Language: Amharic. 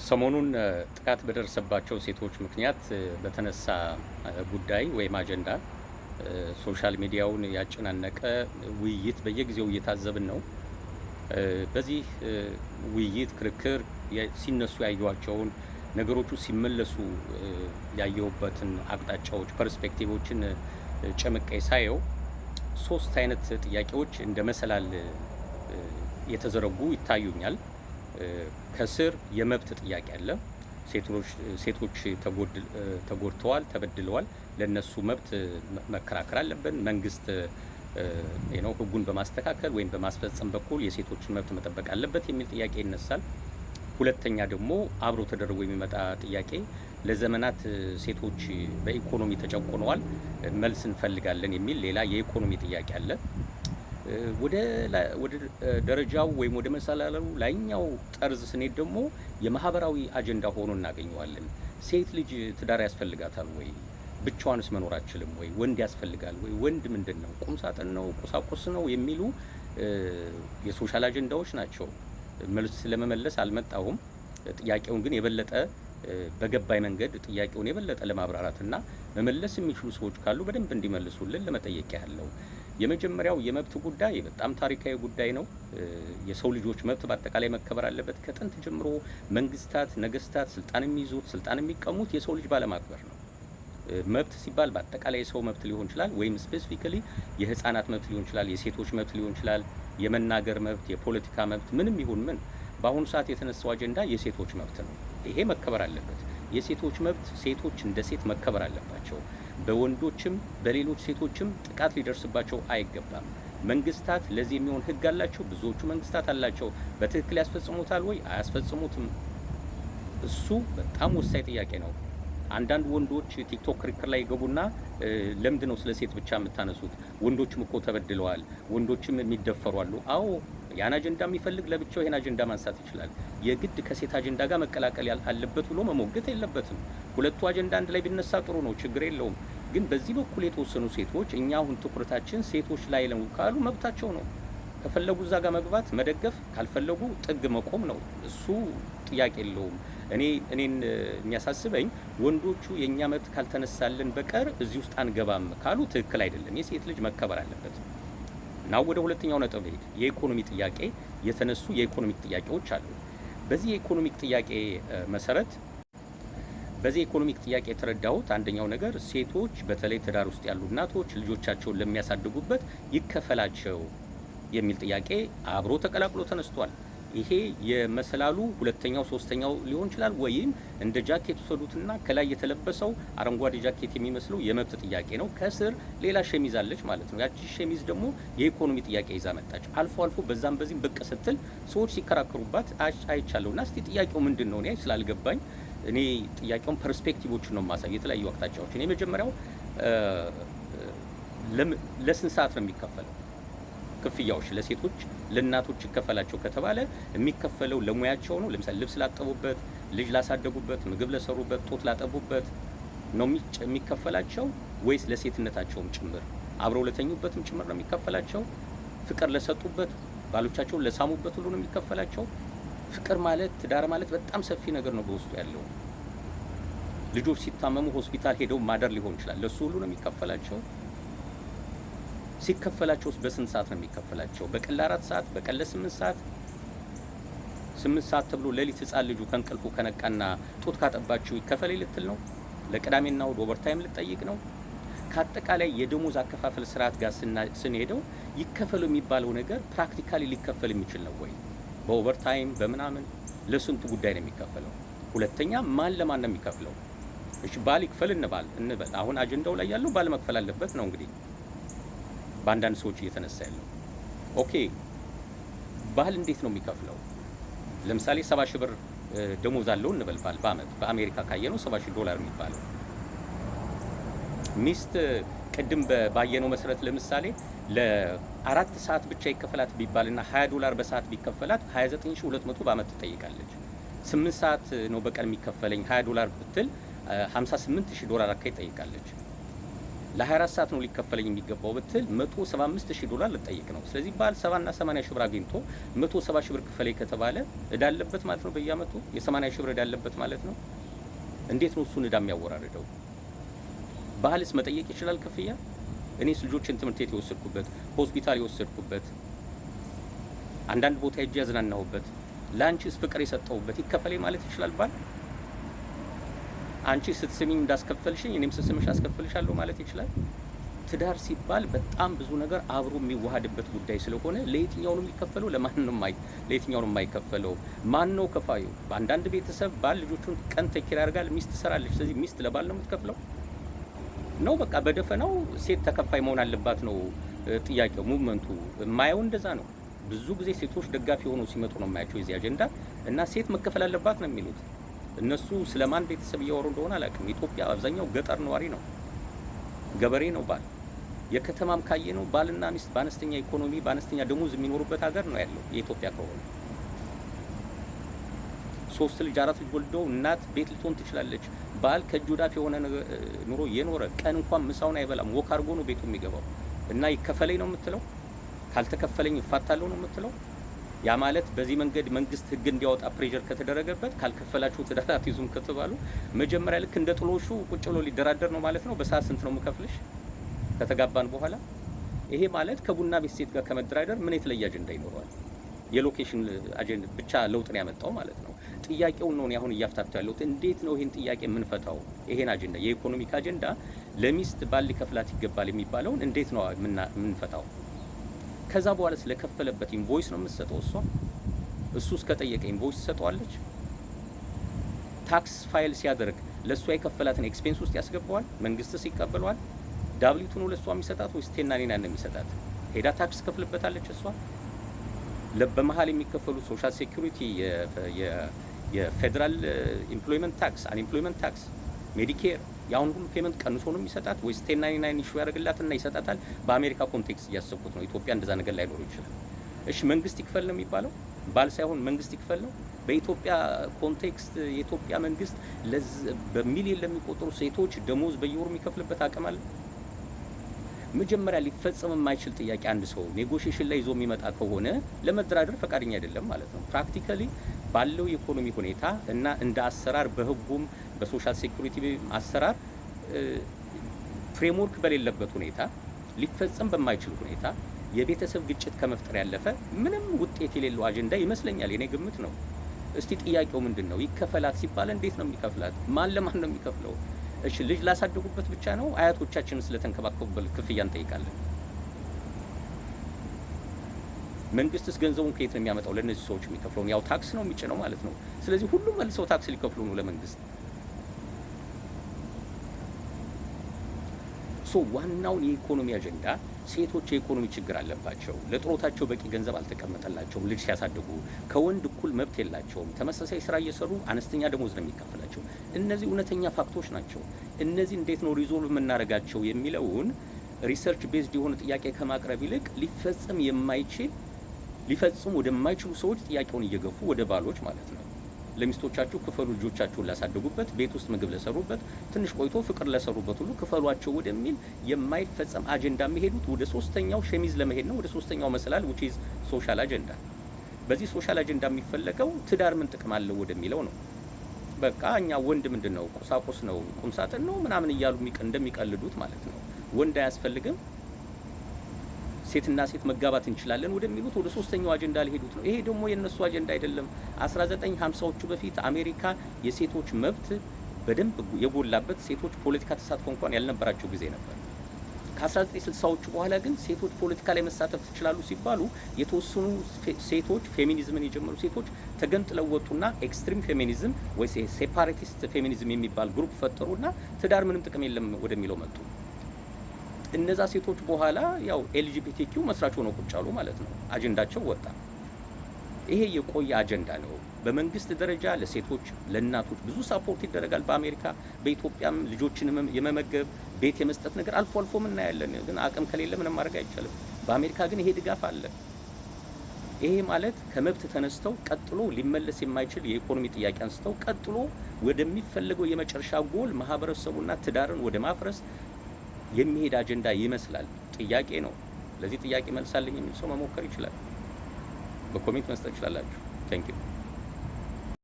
ሰሞኑን ጥቃት በደረሰባቸው ሴቶች ምክንያት በተነሳ ጉዳይ ወይም አጀንዳ ሶሻል ሚዲያውን ያጨናነቀ ውይይት በየጊዜው እየታዘብን ነው። በዚህ ውይይት ክርክር ሲነሱ ያዩዋቸውን ነገሮቹ ሲመለሱ ያየሁበትን አቅጣጫዎች ፐርስፔክቲቮችን ጨምቄ ሳየው ሶስት አይነት ጥያቄዎች እንደ መሰላል የተዘረጉ ይታዩኛል። ከስር የመብት ጥያቄ አለ። ሴቶች ተጎድተዋል፣ ተበድለዋል። ለነሱ መብት መከራከር አለብን። መንግስት ህጉን በማስተካከል ወይም በማስፈጸም በኩል የሴቶችን መብት መጠበቅ አለበት የሚል ጥያቄ ይነሳል። ሁለተኛ ደግሞ አብሮ ተደርጎ የሚመጣ ጥያቄ ለዘመናት ሴቶች በኢኮኖሚ ተጨቆነዋል፣ መልስ እንፈልጋለን የሚል ሌላ የኢኮኖሚ ጥያቄ አለ። ወደ ደረጃው ወይም ወደ መሰላሉ ላይኛው ጠርዝ ስንሄድ ደግሞ የማህበራዊ አጀንዳ ሆኖ እናገኘዋለን። ሴት ልጅ ትዳር ያስፈልጋታል ወይ? ብቻዋንስ መኖር አትችልም ወይ? ወንድ ያስፈልጋል ወይ? ወንድ ምንድን ነው? ቁም ሳጥን ነው? ቁሳቁስ ነው? የሚሉ የሶሻል አጀንዳዎች ናቸው። መልስ ለመመለስ አልመጣሁም። ጥያቄውን ግን የበለጠ በገባይ መንገድ ጥያቄውን የበለጠ ለማብራራትና መመለስ የሚችሉ ሰዎች ካሉ በደንብ እንዲመልሱልን ለመጠየቅ ያለው የመጀመሪያው የመብት ጉዳይ በጣም ታሪካዊ ጉዳይ ነው። የሰው ልጆች መብት በአጠቃላይ መከበር አለበት። ከጥንት ጀምሮ መንግስታት፣ ነገስታት ስልጣን የሚይዙት ስልጣን የሚቀሙት የሰው ልጅ ባለማክበር ነው። መብት ሲባል በአጠቃላይ የሰው መብት ሊሆን ይችላል፣ ወይም ስፔሲፊካሊ የህፃናት መብት ሊሆን ይችላል፣ የሴቶች መብት ሊሆን ይችላል፣ የመናገር መብት፣ የፖለቲካ መብት፣ ምንም ይሁን ምን በአሁኑ ሰዓት የተነሳው አጀንዳ የሴቶች መብት ነው። ይሄ መከበር አለበት። የሴቶች መብት ሴቶች እንደ ሴት መከበር አለባቸው። በወንዶችም በሌሎች ሴቶችም ጥቃት ሊደርስባቸው አይገባም። መንግስታት ለዚህ የሚሆን ህግ አላቸው። ብዙዎቹ መንግስታት አላቸው። በትክክል ያስፈጽሙታል ወይ? አያስፈጽሙትም። እሱ በጣም ወሳኝ ጥያቄ ነው። አንዳንድ ወንዶች ቲክቶክ ክርክር ላይ ይገቡና ለምንድን ነው ስለ ሴት ብቻ የምታነሱት? ወንዶችም እኮ ተበድለዋል፣ ወንዶችም የሚደፈሩ አሉ። አዎ ያን አጀንዳ የሚፈልግ ለብቻው ይሄን አጀንዳ ማንሳት ይችላል። የግድ ከሴት አጀንዳ ጋር መቀላቀል አለበት ብሎ መሞገት የለበትም። ሁለቱ አጀንዳ አንድ ላይ ቢነሳ ጥሩ ነው፣ ችግር የለውም። ግን በዚህ በኩል የተወሰኑ ሴቶች እኛ አሁን ትኩረታችን ሴቶች ላይ ነው ካሉ መብታቸው ነው። ከፈለጉ እዛ ጋር መግባት መደገፍ፣ ካልፈለጉ ጥግ መቆም ነው። እሱ ጥያቄ የለውም። እኔን የሚያሳስበኝ ወንዶቹ የእኛ መብት ካልተነሳልን በቀር እዚህ ውስጥ አንገባም ካሉ ትክክል አይደለም። የሴት ልጅ መከበር አለበት። እና ወደ ሁለተኛው ነጥብ ሄድ። የኢኮኖሚ ጥያቄ የተነሱ የኢኮኖሚክ ጥያቄዎች አሉ። በዚህ የኢኮኖሚክ ጥያቄ መሰረት በዚህ የኢኮኖሚክ ጥያቄ የተረዳሁት አንደኛው ነገር ሴቶች በተለይ ትዳር ውስጥ ያሉ እናቶች ልጆቻቸውን ለሚያሳድጉበት ይከፈላቸው የሚል ጥያቄ አብሮ ተቀላቅሎ ተነስቷል። ይሄ የመሰላሉ ሁለተኛው ሶስተኛው ሊሆን ይችላል። ወይም እንደ ጃኬት ወሰዱትና ከላይ የተለበሰው አረንጓዴ ጃኬት የሚመስለው የመብት ጥያቄ ነው። ከስር ሌላ ሸሚዝ አለች ማለት ነው። ያቺ ሸሚዝ ደግሞ የኢኮኖሚ ጥያቄ ይዛ መጣች። አልፎ አልፎ በዛም በዚህም ብቅ ስትል ሰዎች ሲከራከሩባት አይቻለሁና እስቲ ጥያቄው ምንድን ነው? እኔ ስላልገባኝ እኔ ጥያቄውን ፐርስፔክቲቮችን ነው ማሳይ፣ የተለያዩ አቅጣጫዎችን። የመጀመሪያው ለስንት ሰዓት ነው የሚከፈለው? ክፍያዎች ለሴቶች ለእናቶች ይከፈላቸው ከተባለ የሚከፈለው ለሙያቸው ነው። ለምሳሌ ልብስ ላጠቡበት፣ ልጅ ላሳደጉበት፣ ምግብ ለሰሩበት፣ ጦት ላጠቡበት ነው የሚከፈላቸው ወይስ ለሴትነታቸውም ጭምር አብረው ለተኙበትም ጭምር ነው የሚከፈላቸው? ፍቅር ለሰጡበት፣ ባሎቻቸውን ለሳሙበት ሁሉ ነው የሚከፈላቸው? ፍቅር ማለት ትዳር ማለት በጣም ሰፊ ነገር ነው በውስጡ ያለው። ልጆች ሲታመሙ ሆስፒታል ሄደው ማደር ሊሆን ይችላል። ለሱ ሁሉ ነው የሚከፈላቸው? ሲከፈላቸውስ በስንት ሰዓት ነው የሚከፈላቸው? በቀን ለ4 ሰዓት፣ በቀን ለ8 ሰዓት? 8 ሰዓት ተብሎ ሌሊት ህፃን ልጁ ከእንቅልፉ ከነቃና ጡት ካጠባችሁ ይከፈል ልትል ነው? ለቅዳሜና እሁድ ኦቨርታይም ልትጠይቅ ነው? ከአጠቃላይ የደሞዝ አከፋፈል ስርዓት ጋር ስንሄደው ይከፈሉ የሚባለው ነገር ፕራክቲካሊ ሊከፈል የሚችል ነው ወይ? በኦቨርታይም በምናምን ለስንቱ ጉዳይ ነው የሚከፈለው? ሁለተኛ ማን ለማን ነው የሚከፍለው? እሺ ባል ይክፈል እንበል። አሁን አጀንዳው ላይ ያለው ባል መክፈል አለበት ነው እንግዲህ በአንዳንድ ሰዎች እየተነሳ ያለው። ኦኬ ባል እንዴት ነው የሚከፍለው? ለምሳሌ 70 ሺህ ብር ደሞዝ አለው እንበል ባል በአመት። በአሜሪካ ካየነው $70,000 የሚባለው ሚስት ቅድም ባየነው መሰረት ለምሳሌ ለ4 ሰዓት ብቻ ይከፈላት ቢባልና $20 በሰዓት ቢከፈላት 29200 በአመት ትጠይቃለች። 8 ሰዓት ነው በቀን የሚከፈለኝ $20 ብትል $58,000 አካባቢ ትጠይቃለች። ለ24 ሰዓት ነው ሊከፈለኝ የሚገባው ብትል $175,000 ልጠይቅ ነው። ስለዚህ ባል 70 እና 80 ሺህ ብር አግኝቶ 170 ሺህ ብር ክፈለኝ ከተባለ እዳ አለበት ማለት ነው። በየአመቱ የ80 ሺህ ብር እዳ አለበት ማለት ነው። እንዴት ነው እሱን እዳ የሚያወራርደው? ባልስ መጠየቅ ይችላል ክፍያ? እኔስ ልጆችን ትምህርት ቤት የወሰድኩበት፣ ሆስፒታል የወሰድኩበት፣ አንዳንድ ቦታ ሄጄ ያዝናናሁበት፣ ላንቺስ ፍቅር የሰጠሁበት ይከፈለኝ ማለት ይችላል ባል? አንቺ ስትስሚኝ እንዳስከፈልሽኝ እኔም ስስምሽ አስከፍልሻለሁ ማለት ይችላል? ትዳር ሲባል በጣም ብዙ ነገር አብሮ የሚዋሃድበት ጉዳይ ስለሆነ ለየትኛው ነው የሚከፈለው? ለየትኛው ነው የማይከፈለው? ማን ነው ከፋዩ? በአንዳንድ ቤተሰብ ባል ልጆቹን ቀን ተኪራ ያደርጋል፣ ሚስት ትሰራለች። ስለዚህ ሚስት ለባል ነው የምትከፍለው ነው? በቃ በደፈናው ሴት ተከፋይ መሆን አለባት ነው ጥያቄው። ሙቭመንቱ የማየው እንደዛ ነው። ብዙ ጊዜ ሴቶች ደጋፊ ሆነው ሲመጡ ነው የማያቸው የዚህ አጀንዳ እና ሴት መከፈል አለባት ነው የሚሉት። እነሱ ስለማን ቤተሰብ እያወሩ እንደሆነ አላውቅም። ኢትዮጵያ አብዛኛው ገጠር ነዋሪ ነው፣ ገበሬ ነው ባል። የከተማም ካየ ነው ባልና ሚስት በአነስተኛ ኢኮኖሚ በአነስተኛ ደሞዝ የሚኖሩበት ሀገር ነው ያለው የኢትዮጵያ ከሆነ 3 ልጅ 4 ልጅ ወልደው እናት ቤት ልትሆን ትችላለች። ባል ከእጅ ወዳፍ የሆነ ኑሮ የኖረ ቀን እንኳን ምሳውን አይበላም፣ ወክ አድርጎ ነው ቤቱ የሚገባው እና ይከፈለኝ ነው የምትለው? ካልተከፈለኝ እፋታለሁ ነው የምትለው? ያ ማለት በዚህ መንገድ መንግስት ህግ እንዲያወጣ ፕሬሸር ከተደረገበት ካልከፈላችሁ ትዳር አትይዙም ከተባሉ መጀመሪያ ልክ እንደ ጥሎሹ ቁጭ ብሎ ሊደራደር ነው ማለት ነው። በሰዓት ስንት ነው የምከፍልሽ ከተጋባን በኋላ? ይሄ ማለት ከቡና ቤት ሴት ጋር ከመደራደር ምን የተለየ አጀንዳ ይኖረዋል? የሎኬሽን አጀንዳ ብቻ ለውጥ ነው ያመጣው ማለት ነው። ጥያቄው ነው አሁን እያፍታታው ያለሁት። እንዴት ነው ይሄን ጥያቄ የምንፈታው? ይሄን አጀንዳ የኢኮኖሚክ አጀንዳ ለሚስት ባል ሊከፍላት ይገባል የሚባለውን እንዴት ነው የምንፈታው? ከዛ በኋላ ስለከፈለበት ኢንቮይስ ነው የምትሰጠው እሱ እስከጠየቀ ኢንቮይስ ትሰጠዋለች። ታክስ ፋይል ሲያደርግ ለእሷ የከፈላትን ኤክስፔንስ ውስጥ ያስገባዋል። መንግስትስ ይቀበለዋል? ዳብሊቱ ነው ለእሷ የሚሰጣት ወይስ ቴናኔና ነው የሚሰጣት? ሄዳ ታክስ ከፍልበታለች እሷ። በመሀል የሚከፈሉ ሶሻል ሴኩሪቲ፣ የፌዴራል ኢምፕሎይመንት ታክስ፣ አንኤምፕሎይመንት ታክስ፣ ሜዲኬር ያሁን ሁሉ ፔመንት ቀንሶ ነው የሚሰጣት ወይስ 1099 ኢሹ ያደርግላትና ይሰጣታል? በአሜሪካ ኮንቴክስት እያሰብኩት ነው። ኢትዮጵያ እንደዛ ነገር ላይኖር ይችላል። እሺ መንግስት ይክፈል ነው የሚባለው? ባል ሳይሆን መንግስት ይክፈል ነው። በኢትዮጵያ ኮንቴክስት የኢትዮጵያ መንግስት በሚሊዮን ለሚቆጠሩ ሴቶች ደሞዝ በየወሩ የሚከፍልበት አቅም አለ? መጀመሪያ ሊፈጸም የማይችል ጥያቄ አንድ ሰው ኔጎሽዬሽን ላይ ይዞ የሚመጣ ከሆነ ለመደራደር ፈቃደኛ አይደለም ማለት ነው። ፕራክቲካሊ ባለው የኢኮኖሚ ሁኔታ እና እንደ አሰራር በህጉም በሶሻል ሴኩሪቲ አሰራር ፍሬምወርክ በሌለበት ሁኔታ ሊፈጸም በማይችል ሁኔታ የቤተሰብ ግጭት ከመፍጠር ያለፈ ምንም ውጤት የሌለው አጀንዳ ይመስለኛል። የኔ ግምት ነው። እስቲ ጥያቄው ምንድነው? ይከፈላት ሲባል እንዴት ነው የሚከፍላት? ማን ለማን ነው የሚከፍለው? እሺ ልጅ ላሳደጉበት ብቻ ነው? አያቶቻችንን ስለተንከባከቡበት ክፍያ እንጠይቃለን? መንግስትስ ገንዘቡን ከየት ነው የሚያመጣው? ለነዚህ ሰዎች የሚከፍለው ያው ታክስ ነው የሚጭነው ማለት ነው። ስለዚህ ሁሉም መልሰው ታክስ ሊከፍሉ ነው ለመንግስት። ዋናውን የኢኮኖሚ አጀንዳ ሴቶች የኢኮኖሚ ችግር አለባቸው፣ ለጥሮታቸው በቂ ገንዘብ አልተቀመጠላቸውም፣ ልጅ ሲያሳድጉ ከወንድ እኩል መብት የላቸውም፣ ተመሳሳይ ስራ እየሰሩ አነስተኛ ደሞዝ ነው የሚከፈላቸው። እነዚህ እውነተኛ ፋክቶች ናቸው። እነዚህ እንዴት ነው ሪዞልቭ የምናደርጋቸው የሚለውን ሪሰርች ቤዝድ የሆነ ጥያቄ ከማቅረብ ይልቅ ሊፈጽሙ ወደማይችሉ ሰዎች ጥያቄውን እየገፉ ወደ ባሎች ማለት ነው ለሚስቶቻችሁ ክፈሉ፣ ልጆቻችሁን ላሳደጉበት፣ ቤት ውስጥ ምግብ ለሰሩበት፣ ትንሽ ቆይቶ ፍቅር ለሰሩበት ሁሉ ክፈሏቸው ወደሚል የማይፈጸም አጀንዳ የሚሄዱት ወደ ሶስተኛው ሸሚዝ ለመሄድ ነው፣ ወደ ሶስተኛው መሰላል which is ሶሻል አጀንዳ። በዚህ ሶሻል አጀንዳ የሚፈለገው ትዳር ምን ጥቅም አለው ወደሚለው ነው። በቃ እኛ ወንድ ምንድነው ቁሳቁስ ነው፣ ቁምሳጥን ነው ምናምን እያሉ እንደሚቀልዱት ማለት ነው። ወንድ አያስፈልግም፣ ሴትና ሴት መጋባት እንችላለን ወደሚሉት ወደ ሶስተኛው አጀንዳ ሊሄዱት ነው። ይሄ ደግሞ የነሱ አጀንዳ አይደለም። 1950ዎቹ በፊት አሜሪካ የሴቶች መብት በደንብ የጎላበት ሴቶች ፖለቲካ ተሳትፎ እንኳን ያልነበራቸው ጊዜ ነበር። ከ1960ዎቹ በኋላ ግን ሴቶች ፖለቲካ ላይ መሳተፍ ትችላሉ ሲባሉ የተወሰኑ ሴቶች ፌሚኒዝምን የጀመሩ ሴቶች ተገንጥለው ወጡና ኤክስትሪም ፌሚኒዝም ወይ ሴፓሬቲስት ፌሚኒዝም የሚባል ግሩፕ ፈጠሩና ትዳር ምንም ጥቅም የለም ወደሚለው መጡ። እነዛ ሴቶች በኋላ ያው ኤልጂቢቲኪ መስራች ሆነው ቁጭ አሉ ማለት ነው። አጀንዳቸው ወጣ። ይሄ የቆየ አጀንዳ ነው። በመንግስት ደረጃ ለሴቶች ለእናቶች ብዙ ሳፖርት ይደረጋል በአሜሪካ። በኢትዮጵያም ልጆችን የመመገብ ቤት የመስጠት ነገር አልፎ አልፎ እናያለን። ግን አቅም ከሌለ ምንም ማድረግ አይቻልም። በአሜሪካ ግን ይሄ ድጋፍ አለ። ይሄ ማለት ከመብት ተነስተው ቀጥሎ ሊመለስ የማይችል የኢኮኖሚ ጥያቄ አንስተው ቀጥሎ ወደሚፈልገው የመጨረሻ ጎል ማህበረሰቡና ትዳርን ወደ ማፍረስ የሚሄድ አጀንዳ ይመስላል። ጥያቄ ነው። ለዚህ ጥያቄ መልሳለኝ የሚል ሰው መሞከር ይችላል። በኮሜንት መስጠት ይችላላችሁ። ቴንክ ዩ